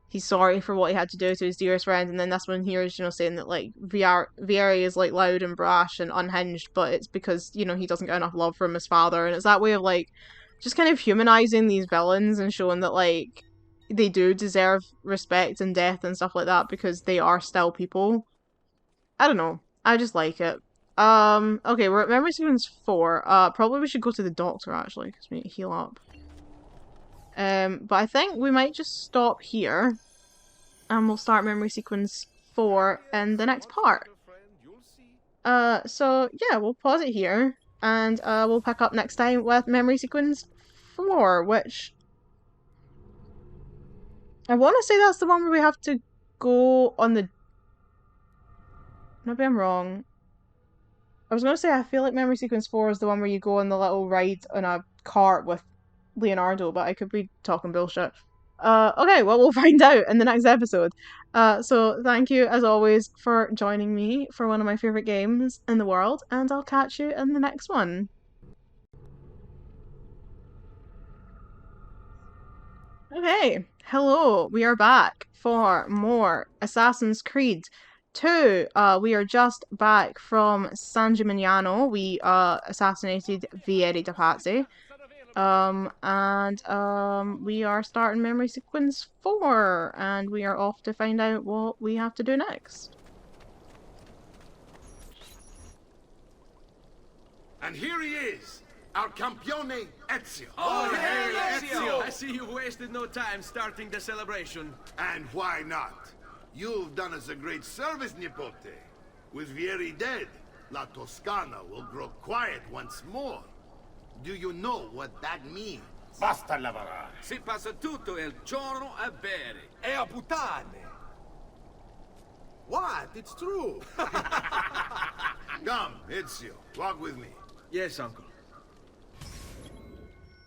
he's sorry for what he had to do to his dearest friend, and then this one here is, you know, saying that, like, Vieri is, like, loud and brash and unhinged, but it's because, you know, he doesn't get enough love from his father, and it's that way of, like, just kind of humanizing these villains and showing that, like, they do deserve respect and death and stuff like that because they are still people. I don't know. I just like it. Okay, we're at memory sequence 4. Probably we should go to the doctor actually, because we need to heal up. But I think we might just stop here. And we'll start memory sequence 4 in the next part. So yeah, we'll pause it here. And we'll pick up next time with memory sequence 4, which I want to say that's the one where we have to go on the... Maybe I'm wrong. I was going to say I feel like Memory Sequence 4 is the one where you go on the little ride on a cart with Leonardo, but I could be talking bullshit. Okay, well, we'll find out in the next episode. So thank you, as always, for joining me for one of my favourite games in the world, and I'll catch you in the next one. Okay, hello, we are back for more Assassin's Creed 2. We are just back from San Gimignano. We assassinated Vieri de Pazzi. We are starting Memory Sequence 4, and we are off to find out what we have to do next. And here he is, our campione Ezio. Oh, hey, Ezio! I see you wasted no time starting the celebration. And why not? You've done us a great service, Nipote. With Vieri dead, La Toscana will grow quiet once more. Do you know what that means? Basta lavorare. Si passa tutto il giorno a bere. E a puttane. What? It's true. Come, Ezio, walk with me. Yes, uncle.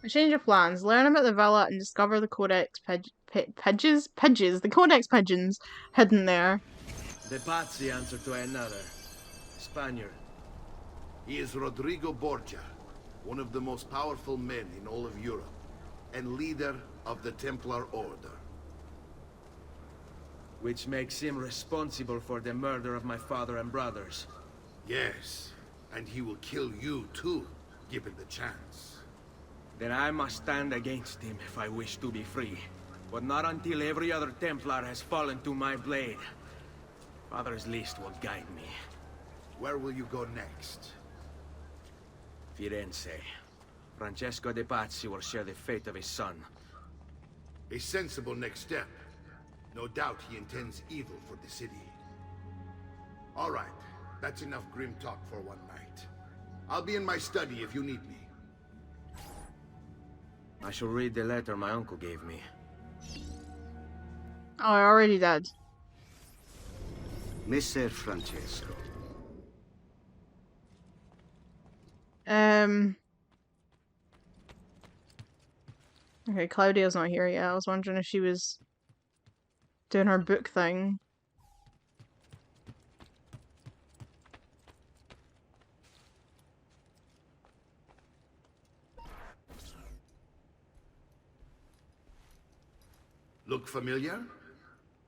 A change of plans. Learn about the villa and discover the Codex Pigeons? The Codex Pigeons hidden there. The Pazzi answer to another. Spaniard. He is Rodrigo Borgia, one of the most powerful men in all of Europe, and leader of the Templar Order. Which makes him responsible for the murder of my father and brothers. Yes, and he will kill you too, given the chance. Then I must stand against him if I wish to be free. But not until every other Templar has fallen to my blade. Father's list will guide me. Where will you go next? Firenze. Francesco de Pazzi will share the fate of his son. A sensible next step. No doubt he intends evil for the city. All right, that's enough grim talk for one night. I'll be in my study if you need me. I shall read the letter my uncle gave me. Oh, I already did. Messer Francesco. Okay, Claudia's not here yet. I was wondering if she was doing her book thing. Look familiar?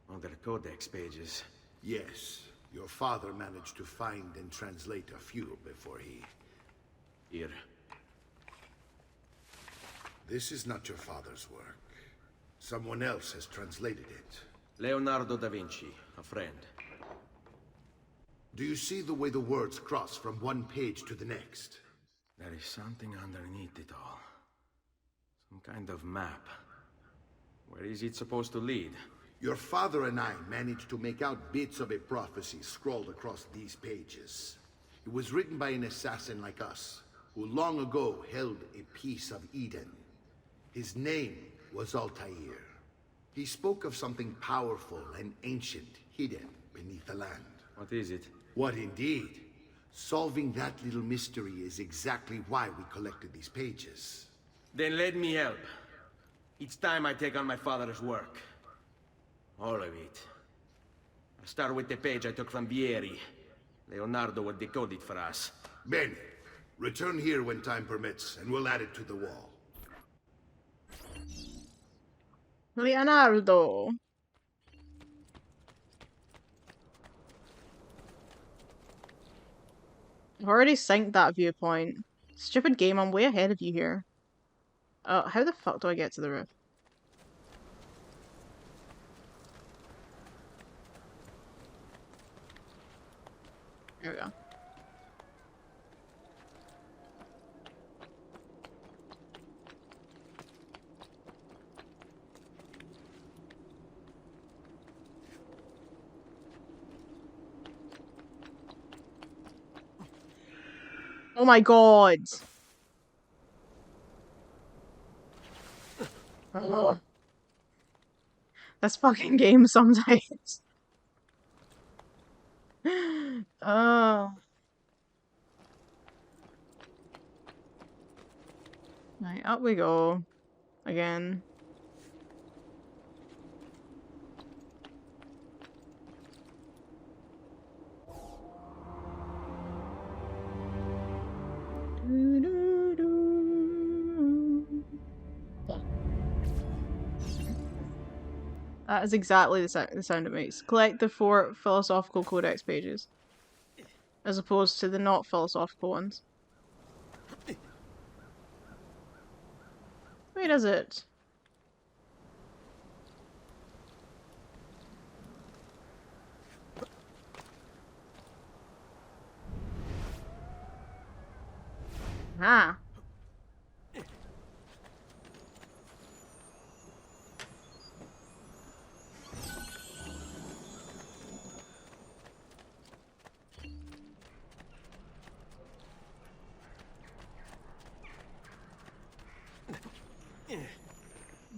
On their codex pages. Yes. Your father managed to find and translate a few before he... Here. This is not your father's work. Someone else has translated it. Leonardo da Vinci, a friend. Do you see the way the words cross from one page to the next? There is something underneath it all. Some kind of map. Where is it supposed to lead? Your father and I managed to make out bits of a prophecy scrawled across these pages. It was written by an assassin like us, who long ago held a piece of Eden. His name was Altair. He spoke of something powerful and ancient hidden beneath the land. What is it? What indeed? Solving that little mystery is exactly why we collected these pages. Then let me help. Each time I take on my father's work. All of it. I'll start with the page I took from Vieri. Leonardo will decode it for us. Bene. Return here when time permits, and we'll add it to the wall. Leonardo. I've already synced that viewpoint. Stupid game, I'm way ahead of you here. How the fuck do I get to the roof? There we go. Oh my god! Ugh. This fucking game sometimes. Oh. Right, up we go. Again. That is exactly the sound it makes. Collect the 4 philosophical codex pages, as opposed to the not philosophical ones. Wait, is it? Ah.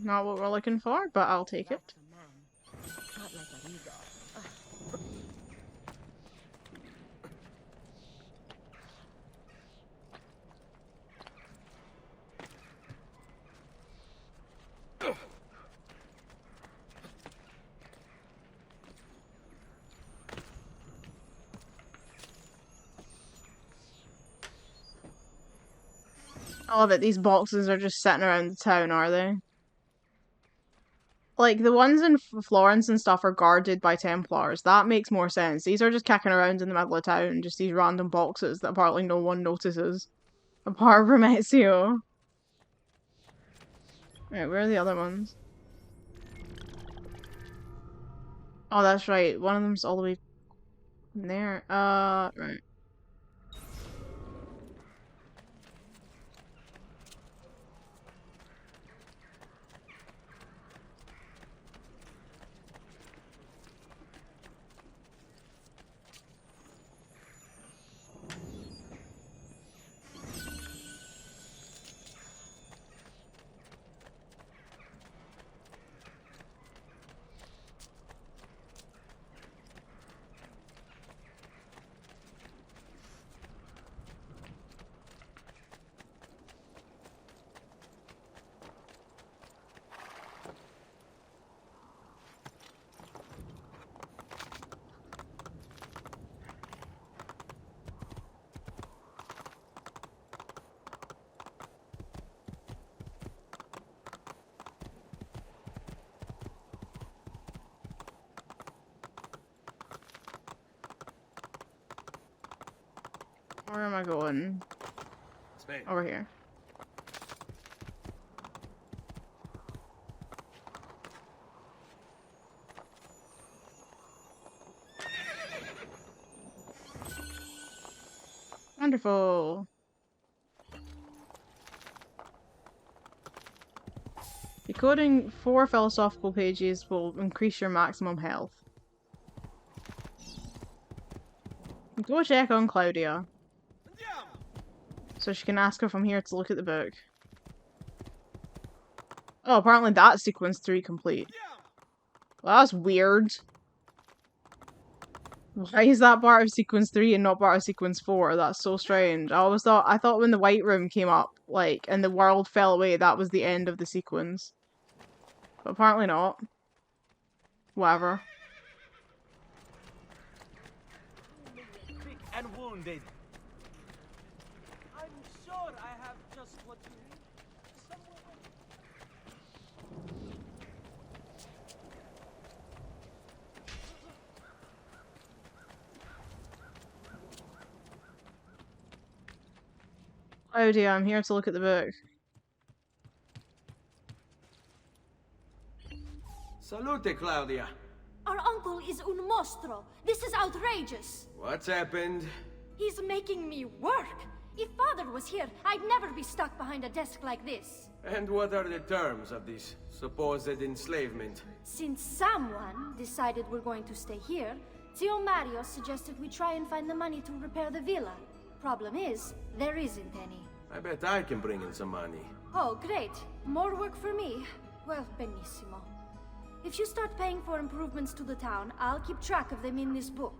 Not what we're looking for, but I'll take it. I love it. These boxes are just sitting around the town, are they? Like, the ones in Florence and stuff are guarded by Templars. That makes more sense. These are just kicking around in the middle of town, just these random boxes that apparently no one notices. Apart from Ezio. Right, where are the other ones? Oh, that's right. One of them's all the way there. Right. Where am I going? Over here. Wonderful. Decoding 4 philosophical pages will increase your maximum health. Go check on Claudia, so she can ask her from here to look at the book. Oh, apparently that's sequence 3 complete. Well, that's weird. Why is that part of sequence 3 and not part of sequence 4? That's so strange. I thought when the white room came up, like, and the world fell away, that was the end of the sequence. But apparently not. Whatever. Sick and wounded. I'm sure I have just what you need. Oh dear, I'm here to look at the book. Salute, Claudia. Our uncle is un mostro. This is outrageous. What's happened? He's making me work. If Father was here, I'd never be stuck behind a desk like this. And what are the terms of this supposed enslavement? Since someone decided we're going to stay here, Zio Mario suggested we try and find the money to repair the villa. Problem is, there isn't any. I bet I can bring in some money. Oh, great. More work for me. Well, benissimo. If you start paying for improvements to the town, I'll keep track of them in this book.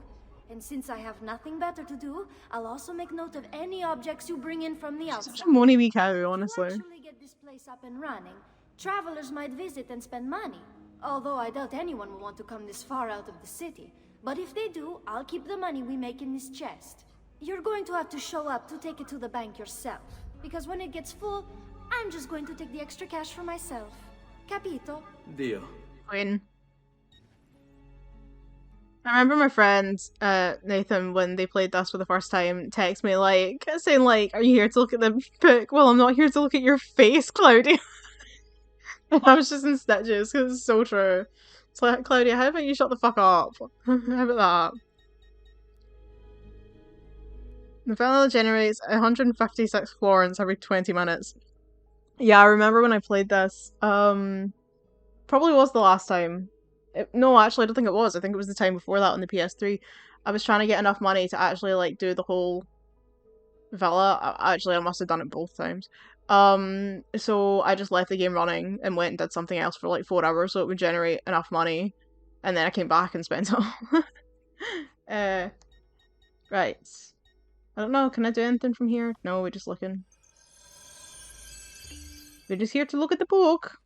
And since I have nothing better to do, I'll also make note of any objects you bring in from the outside. Such a money wee cow, honestly. To actually get this place up and running, travelers might visit and spend money. Although I doubt anyone will want to come this far out of the city. But if they do, I'll keep the money we make in this chest. You're going to have to show up to take it to the bank yourself. Because when it gets full, I'm just going to take the extra cash for myself. Capito? Deal. Queen. I remember my friend, Nathan, when they played this for the first time, text me saying are you here to look at the book? Well, I'm not here to look at your face, Claudia. And I was just in stitches, because it's so true. It's like, Claudia, how about you shut the fuck up? How about that? The villa generates 156 florins every 20 minutes. Yeah, I remember when I played this. Probably was the last time. No, actually, I don't think it was. I think it was the time before that on the PS3. I was trying to get enough money to actually do the whole villa. Actually, I must have done it both times. So I just left the game running and went and did something else for 4 hours so it would generate enough money, and then I came back and spent it all. Right. I don't know, can I do anything from here? No, we're just looking. We're just here to look at the book.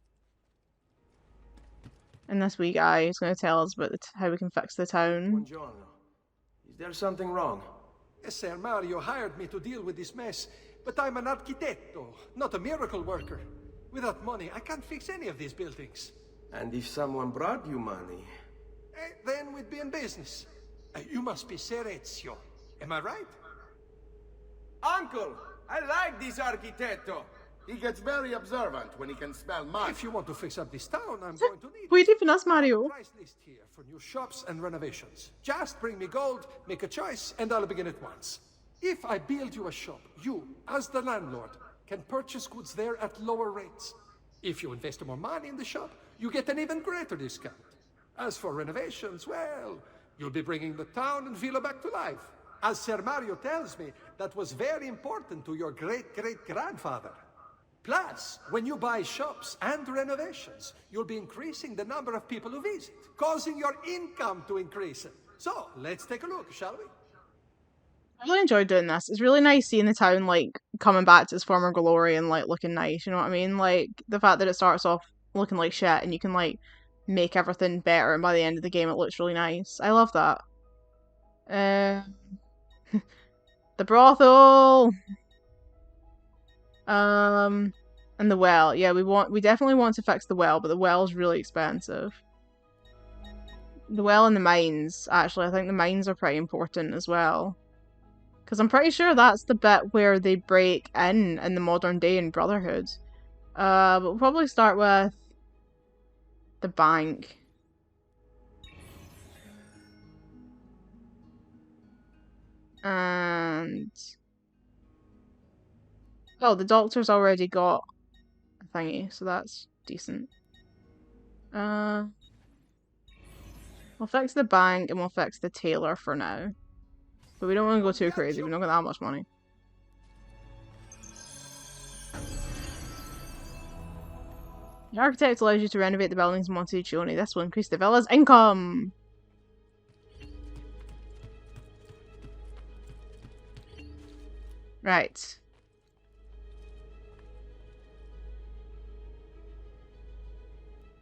And this wee guy is going to tell us about how we can fix the town. Buongiorno. Is there something wrong? Ser Mario hired me to deal with this mess, but I'm an architetto, not a miracle worker. Without money, I can't fix any of these buildings. And if someone brought you money? Then we'd be in business. You must be Ser Ezio. Am I right? Uncle, I like this architetto. He gets very observant when he can smell mud. If you want to fix up this town, I'm going to need... Wait, even us, Mario. Price list here for new shops and renovations. Just bring me gold, make a choice, and I'll begin at once. If I build you a shop, you, as the landlord, can purchase goods there at lower rates. If you invest more money in the shop, you get an even greater discount. As for renovations, well, you'll be bringing the town and villa back to life. As Ser Mario tells me, that was very important to your great-great-grandfather. Plus, when you buy shops and renovations, you'll be increasing the number of people who visit, causing your income to increase. So, let's take a look, shall we? I really enjoyed doing this. It's really nice seeing the town, coming back to its former glory and, looking nice, you know what I mean? The fact that it starts off looking like shit and you can, make everything better, and by the end of the game it looks really nice. I love that. The brothel! And the well. Yeah, we definitely want to fix the well, but the well is really expensive. The well and the mines, actually. I think the mines are pretty important as well. Because I'm pretty sure that's the bit where they break in the modern day in Brotherhood. But we'll probably start with the bank. And... oh, the doctor's already got a thingy, so that's decent. We'll fix the bank and we'll fix the tailor for now. But we don't want to go too crazy, we don't got that much money. The architect allows you to renovate the buildings in Montigione. This will increase the villa's income! Right.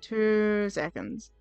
Two seconds.